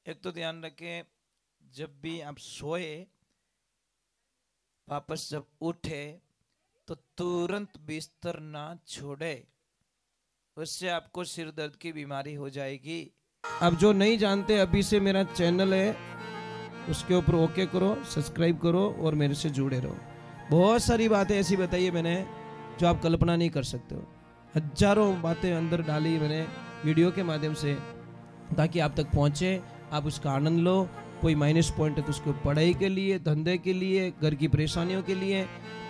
एक तो ध्यान रखें, जब भी आप सोए वापस जब उठे तो तुरंत बिस्तर ना छोड़े, उससे आपको सिर दर्द की बीमारी हो जाएगी। अब जो नहीं जानते, अभी से मेरा चैनल है, उसके ऊपर ओके करो, सब्सक्राइब करो और मेरे से जुड़े रहो। बहुत सारी बातें ऐसी बताई है मैंने जो आप कल्पना नहीं कर सकते हो। हजारों बातें अंदर डाली मैंने वीडियो के माध्यम से, ताकि आप तक पहुंचे, आप उसका आनंद लो। कोई माइनस पॉइंट है तो उसको पढ़ाई के लिए, धंधे के लिए, घर की परेशानियों के लिए,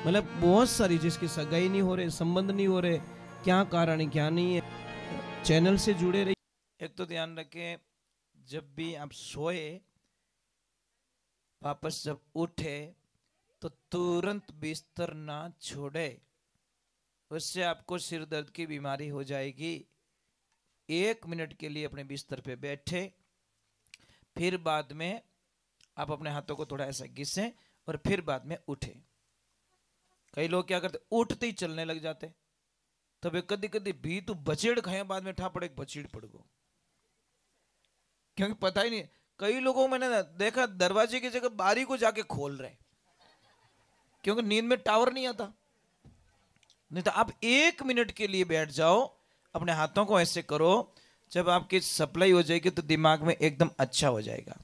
मतलब बहुत सारी, जिसकी सगाई नहीं हो रहे, संबंध नहीं हो रहे, क्या कारण है क्या नहीं है, चैनल से जुड़े रहिए। एक तो ध्यान रखें, जब भी आप सोए वापस जब उठे तो तुरंत बिस्तर ना छोड़े, उससे आपको सिर दर्द की बीमारी हो जाएगी। 1 मिनट के लिए अपने बिस्तर पे बैठे, फिर बाद में आप अपने हाथों को थोड़ा ऐसा घिसें और फिर बाद में उठे। कई लोग क्या करते, उठते ही चलने लग जाते, तो वे कदी कदी भी तो बचेड़ खाए, बाद में ठा पड़े बचीड़ पड़ गो, क्योंकि पता ही नहीं। कई लोगों को मैंने देखा दरवाजे की जगह बारी को जाके खोल रहे, क्योंकि नींद में टावर नहीं आता। नहीं तो आप 1 मिनट के लिए बैठ जाओ, अपने हाथों को ऐसे करो, जब आपकी सप्लाई हो जाएगी तो दिमाग में एकदम अच्छा हो जाएगा।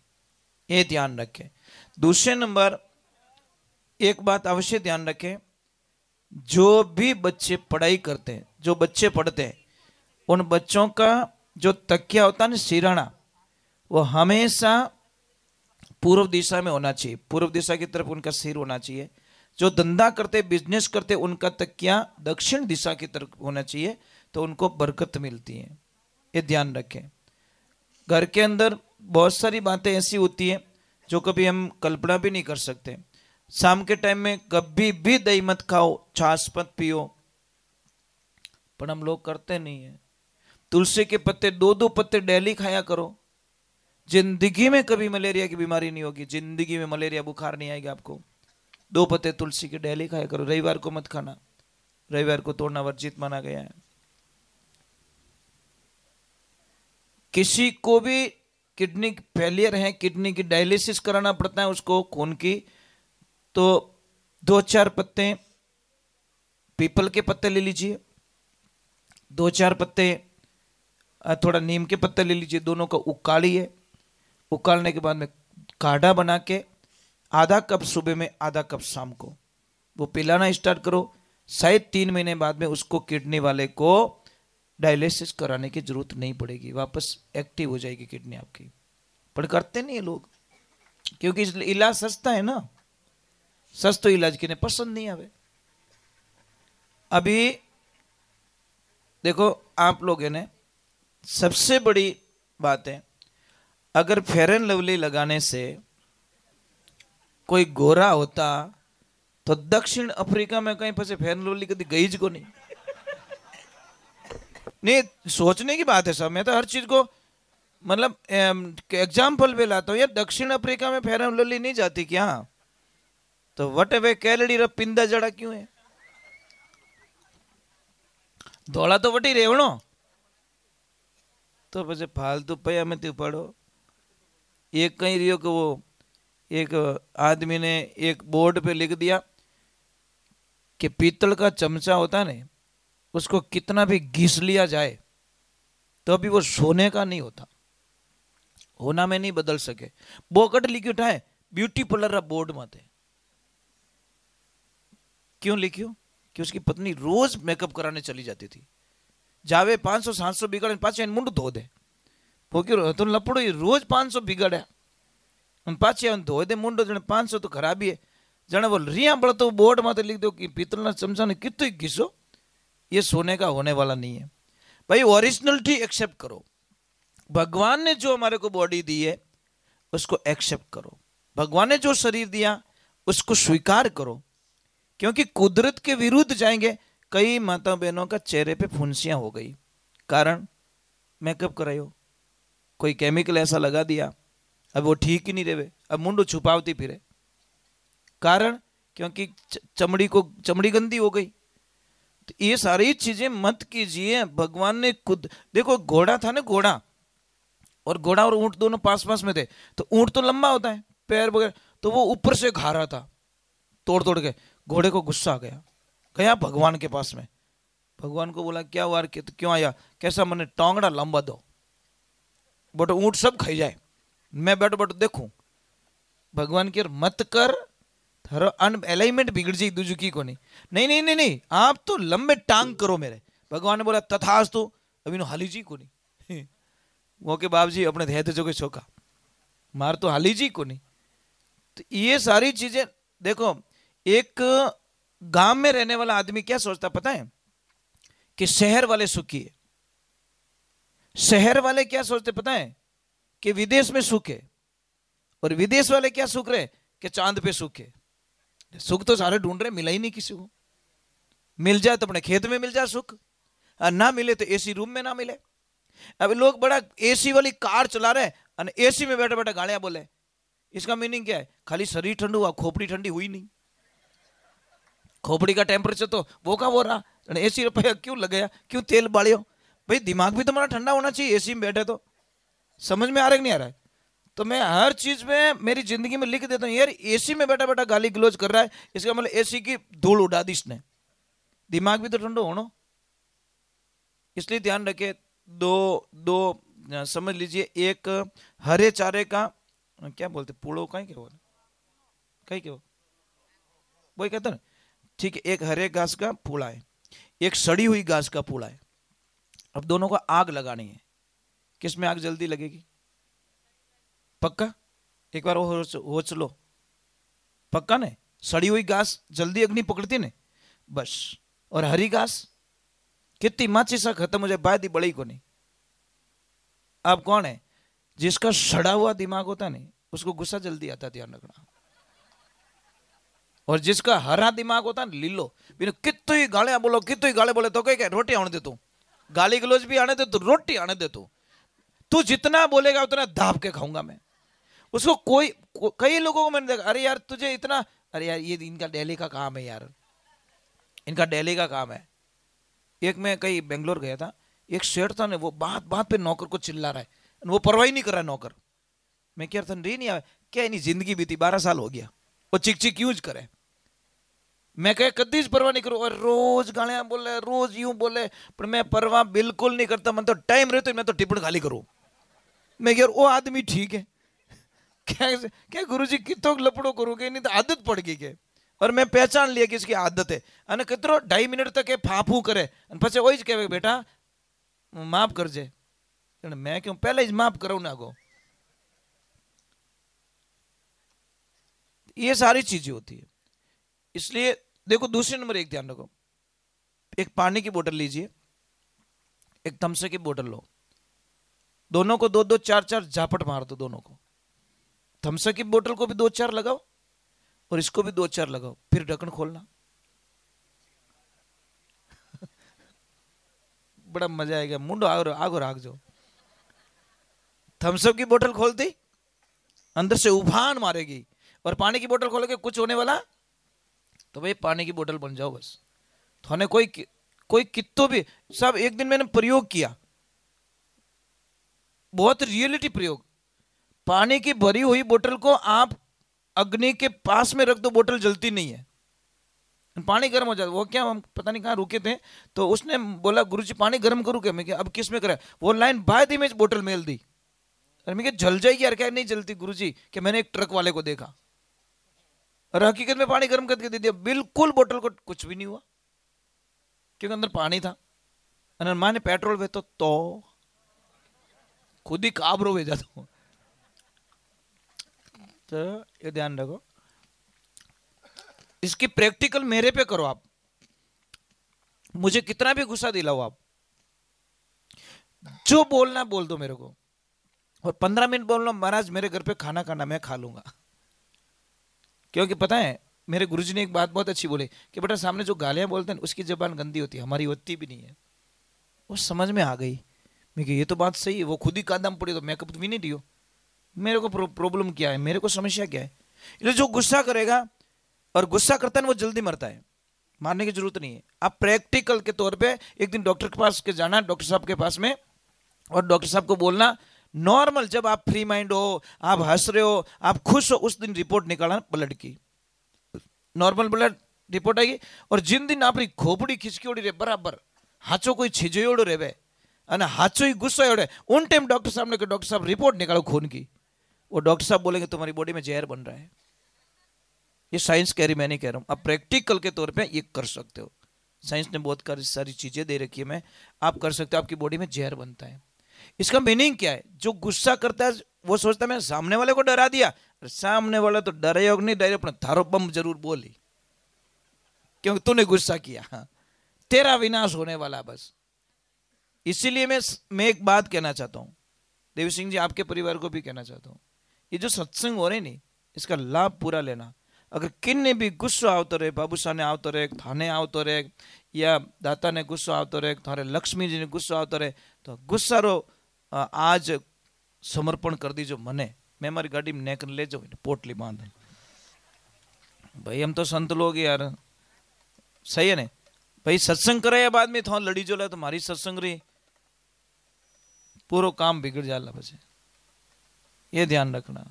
ये ध्यान रखें। दूसरे नंबर, एक बात अवश्य ध्यान रखें, जो भी बच्चे पढ़ाई करते हैं, जो बच्चे पढ़ते हैं, उन बच्चों का जो तकिया होता है ना, सिरहाना, वो हमेशा पूर्व दिशा में होना चाहिए, पूर्व दिशा की तरफ उनका सिर होना चाहिए। जो धंधा करते, बिजनेस करते, उनका तकिया दक्षिण दिशा की तरफ होना चाहिए, तो उनको बरकत मिलती है। ये ध्यान रखें। घर के अंदर बहुत सारी बातें ऐसी होती हैं जो कभी हम कल्पना भी नहीं कर सकते। शाम के टाइम में कभी भी दही मत खाओ, छाछ मत पियो, पर हम लोग करते नहीं है। तुलसी के पत्ते 2-2 पत्ते डेली खाया करो, जिंदगी में कभी मलेरिया की बीमारी नहीं होगी, जिंदगी में मलेरिया बुखार नहीं आएगा आपको। 2 पत्ते तुलसी के डेली खाया करो। रविवार को मत खाना, रविवार को तोड़ना वर्जित माना गया है। किसी को भी किडनी फेलियर है, किडनी की डायलिसिस कराना पड़ता है उसको, खून की, तो 2-4 पत्ते पीपल के पत्ते ले लीजिए, 2-4 पत्ते थोड़ा नीम के पत्ते ले लीजिए, दोनों को उकालिए। उकालने के बाद में काढ़ा बना के आधा कप सुबह में, आधा कप शाम को वो पिलाना स्टार्ट करो। शायद 3 महीने बाद में उसको, किडनी वाले को, डायलिसिस कराने की जरूरत नहीं पड़ेगी, वापस एक्टिव हो जाएगी किडनी आपकी। पर करते नहीं है लोग, क्योंकि इलाज सस्ता है ना, सस्तो इलाज किन्हें पसंद नहीं आवे। अभी देखो आप लोग है ना, सबसे बड़ी बात है, अगर फेयर एंड लवली लगाने से कोई गोरा होता तो दक्षिण अफ्रीका में कहीं फंसे फेयर एंड लवली कभी गई को नहीं। नहीं, सोचने की बात है सब। मैं तो हर चीज को मतलब एग्जाम्पल पे लाता हूँ यार। दक्षिण अफ्रीका में फेयर एंड लवली नहीं जाती क्या? तो वट वे कैलडी र पिंदा जड़ा क्यों है? धोला तो वटी रेवणो, तो પછી फालतू पया में तू पढ़ो। एक कहीं रियो कि वो एक आदमी ने एक बोर्ड पे लिख दिया कि पीतल का चमचा होता है, उसको कितना भी घिस लिया जाए तो अभी वो सोने का नहीं होता, होना में नहीं बदल सके। बोकट लिखी उठाए ब्यूटी पार्लर बोर्ड में थे। क्यों लिखियो? कि उसकी पत्नी रोज मेकअप कराने चली जाती थी, जावे 500-700 बिगड़े पाचे मुंड धो दे। वो क्यों तो लपड़ो रोज 500 बिगड़े पाचे धो दे मुंडो, जने 500 तो खराबी है। जने वो रिया बड़तो बोर्ड में लिख दो कि पीतल चमचा ने कितु घिसो, ये सोने का होने वाला नहीं है भाई। ओरिजिनलिटी एक्सेप्ट करो। भगवान ने जो हमारे को बॉडी दी है उसको एक्सेप्ट करो। भगवान ने जो शरीर दिया उसको स्वीकार करो, क्योंकि कुदरत के विरुद्ध जाएंगे। कई माता बहनों का चेहरे पे फुंसियां हो गई, कारण मेकअप करायो, कोई केमिकल ऐसा लगा दिया, अब वो ठीक ही नहीं रहे, अब मुंडो छुपावती फिरे। कारण क्योंकि चमड़ी गंदी हो गई। तो ये सारी चीजें मत कीजिए। भगवान ने खुद देखो, घोड़ा था ना, घोड़ा, और घोड़ा और ऊंट दोनों पास पास में थे, तो ऊंट तो लंबा होता है पैर वगैरह, तो वो ऊपर से खा रहा था तोड़ तोड़ के। घोड़े को गुस्सा आ गया, गया भगवान के पास में, भगवान को बोला क्या हुआ, तो क्यों आया, कैसा, मैंने टांगड़ा लंबा दो, बट ऊंट सब खाई जाए, मैं बैठो बैठो देखूं। भगवान की मत कर, थारो अनअलाइनमेंट बिगड़ जाए दूजू की को नहीं, नहीं नहीं नहीं नहीं, आप तो लंबे टांग करो मेरे। भगवान ने बोला तथास्तु, अभी नो हाली जी को नहीं वो के बाप जी अपने थे जो छोका मार तो हाली जी को नहीं। तो ये सारी चीजें देखो, एक गांव में रहने वाला आदमी क्या सोचता पता है, कि शहर वाले सुखी है। शहर वाले क्या सोचते पता है, कि विदेश में सुख है। और विदेश वाले क्या सुख रहे, कि चांद पे सुख है। सुख तो सारे ढूंढ रहे, मिला ही नहीं किसी को। मिल जाए तो अपने खेत में मिल जाए सुख, और ना मिले तो एसी रूम में ना मिले। अब लोग बड़ा एसी वाली कार चला रहे और एसी में बैठे बैठे गालियां बोले। इसका मीनिंग क्या है, खाली शरीर ठंड हुआ, खोपड़ी ठंडी हुई नहीं। खोपड़ी का टेम्परेचर तो वो का वो रहा, एसी रुपया क्यों लगाया, क्यों तेल बालियो। भाई दिमाग भी तुम्हारा ठंडा होना चाहिए, एसी में बैठे तो। समझ में आ रहा है कि नहीं आ रहा है? तो मैं हर चीज में मेरी जिंदगी में लिख देता हूँ, यार एसी में बैठा बैठा गाली गलौज कर रहा है, इसका मतलब एसी की धूल उड़ा दी इसने, दिमाग भी तो ठंडो होना। इसलिए ध्यान रखे, दो दो समझ लीजिए, एक हरे चारे का क्या बोलते, पूड़ो का क्या बोले, कहीं क्या वही कहते ना, ठीक है। एक हरे घास का पूड़ा है, एक सड़ी हुई घास का पूड़ा है। अब दोनों को आग लगानी है, किस में आग जल्दी लगेगी? पक्का? एक बार हो चलो, पक्का ने? सड़ी हुई घास जल्दी अग्नि पकड़ती ने बस, और हरी घास कितनी माची सा खत्म हो जाए बाय दी बड़ी को नहीं। अब कौन है? जिसका सड़ा हुआ दिमाग होता नहीं उसको गुस्सा जल्दी आता, ध्यान रखना। और जिसका हरा दिमाग होता है लीलो, कितु ही गाले बोलो, कितु ही गाले बोले तो कह रोटी आने दे, तू गाली गलोच भी आने दे, तू रोटी आने दे, तू जितना बोलेगा उतना दाब के खाऊंगा मैं उसको। कई लोगों को मैंने देखा, अरे यार तुझे इतना, अरे यार ये इनका दिल्ली का काम है यार, इनका दिल्ली का काम है। एक मैं कहीं बेंगलोर गया था, एक सेठ था ने, वो बात बात पे नौकर को चिल्ला रहा है, वो परवाह नहीं कर रहा है नौकर। मैं क्या था, नहीं आया क्या, नहीं जिंदगी बीती 12 साल हो गया, वो चिक चिक यूज करे। मैं कह कदी परवाह नहीं करूं, और रोज गालियां बोले, रोज यूं बोले, पर मैं परवाह बिल्कुल नहीं करता। मैं तो टाइम रहते मैं तो टिप्पण खाली करूं। मैं यार वो आदमी ठीक है क्या गुरुजी कितो लपड़ो करोगे, नहीं तो आदत पड़ गई के। और मैं पहचान लिया कि इसकी आदत है, अने कितरो 2.5 मिनट तक फाफू करे, પછી वही कहे बेटा माफ कर जे। मैं क्यों पहले ही माफ करूं ना गो। ये सारी चीजें होती है। इसलिए देखो, दूसरे नंबर एक ध्यान रखो, एक पानी की बोतल लीजिए, एक थम्स अप की बोतल लो, दोनों को 2-2 4-4 झापट मार दो दोनों को। थम्स अप की बोतल को भी 2-4 लगाओ और इसको भी 2-4 लगाओ, फिर ढक्कन खोलना बड़ा मजा आएगा, मुंडो आगो राख जो। थम्स अप की बोतल खोलती अंदर से उफान मारेगी, और पानी की बोतल खोलोगे कुछ होने वाला, तो भाई पानी की बोतल बन जाओ बस। थाने कोई कितो भी सब। एक दिन मैंने प्रयोग किया, बहुत रियलिटी प्रयोग। पानी की भरी हुई बोतल को आप अग्नि के पास में रख दो, बोतल जलती नहीं है, पानी गर्म हो जाता। वो क्या, हम पता नहीं कहाँ रुके थे, तो उसने बोला गुरुजी पानी गर्म करूँ क्या? मैं क्या अब किस में करा? वो लाइन बाद ही में बोतल मेल दी। अरे मैं क्या जल जाएगी यार? क्या नहीं जलती गुरुजी, कि मैंने एक ट्रक वाले को देखा, और हकीकत में पानी गर्म करके दे दिया, बिल्कुल बोतल को कुछ भी नहीं हुआ, क्योंकि अंदर पानी था। अगर माने पेट्रोल वे तो खुद ही काबरो वे जाता। तो ये ध्यान रखो, इसकी प्रैक्टिकल मेरे पे करो आप। मुझे कितना भी गुस्सा दिलाओ आप, जो बोलना बोल दो मेरे को, और 15 मिनट बोलना महाराज मेरे घर पे खाना खाना, मैं खा लूंगा। क्योंकि पता है मेरे गुरुजी ने एक बात बहुत अच्छी बोली कि बेटा सामने जो गालियां बोलते हैं उसकी जबान गंदी होती है, हमारी होती भी नहीं है। वो समझ में आ गई। मैं कि ये तो बात सही है, वो खुद ही कादम पड़ी तो मैं कभी नहीं दियो। मेरे को प्रॉब्लम क्या है, मेरे को समस्या क्या है? इसलिए जो गुस्सा करेगा और गुस्सा करता है वो जल्दी मरता है, मारने की जरूरत नहीं है। आप प्रैक्टिकल के तौर पे एक दिन डॉक्टर के पास के जाना, डॉक्टर साहब के पास में, और डॉक्टर साहब को बोलना नॉर्मल जब आप फ्री माइंड हो, आप हंस रहे हो, आप खुश हो, उस दिन रिपोर्ट निकालना ब्लड की, नॉर्मल ब्लड रिपोर्ट आएगी। और जिन दिन आपकी खोपड़ी खिचकी रे बराबर हाचो कोई छिजोड़ो रे અને હાચો ही गुस्सा है उन टाइम डॉक्टर साहब ने कहा डॉक्टर साहब रिपोर्ट निकालो खून की, वो डॉक्टर साहब बोलेंगे तुम्हारी बॉडी में जहर बन रहा है। ये साइंस कह रही, मैं नहीं कह रहा हूं, आप प्रैक्टिकल के तौर पे ये कर सकते हो। साइंस ने बहुत सारी चीजें दे रखी है, मैं आप कर सकते हो, आपकी बॉडी में जहर बनता है। इसका मीनिंग क्या है? जो गुस्सा करता है वो सोचता है मैं सामने वाले को डरा दिया, सामने वाला तो डरे नहीं डरे, अपना थारो बम जरूर बोली, क्योंकि तूने गुस्सा किया, हाँ, तेरा विनाश होने वाला बस। इसीलिए मैं एक बात कहना चाहता हूं, देवी सिंह जी आपके परिवार को भी कहना चाहता हूं, ये जो सत्संग हो रहे नहीं, इसका लाभ पूरा लेना। अगर किन ने भी गुस्सो आवतो रहे, बाबूशाह ने आवतो रहे, थाने आवतो रहे, या दाता ने गुस्सो आवतो रहे, थारे लक्ष्मी जी ने गुस्सो आवतो रहे, तो गुस्सा रो आज समर्पण कर दीजो मने, मैं मारी गाड़ी में नेक ले जाओ, पोटली बांध। भाई हम तो संत लोग यार, सही है ने भाई, सत्संग कराया बाद में थोड़ा लड़ी जो ला तो मारी सत्संग रही, पूरा काम बिगड़ जाला बचे, ये ध्यान रखना।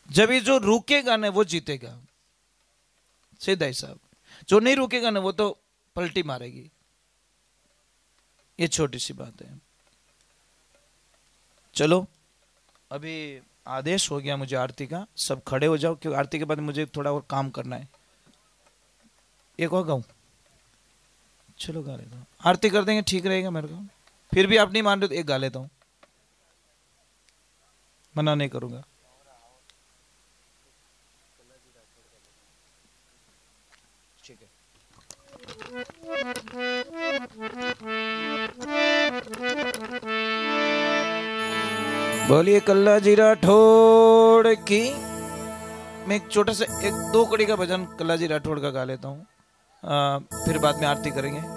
जब ये जो रुकेगा ना वो जीतेगा, सीधा हिसाब, जो नहीं रुकेगा ना वो तो पलटी मारेगी, ये छोटी सी बात है। चलो अभी आदेश हो गया मुझे आरती का, सब खड़े हो जाओ, क्योंकि आरती के बाद मुझे थोड़ा और काम करना है। एक और गाऊं? चलो गा लेता हूँ, आरती कर देंगे, ठीक रहेगा मेरे को। फिर भी आप नहीं मान रहे तो एक गा लेता हूँ, मना नहीं करूंगा। ठीक है। बोलिए कल्लाजी राठौड़ की। मैं एक छोटा सा 1-2 कड़ी का भजन कल्लाजी राठौड़ का गा लेता हूँ, फिर बाद में आरती करेंगे।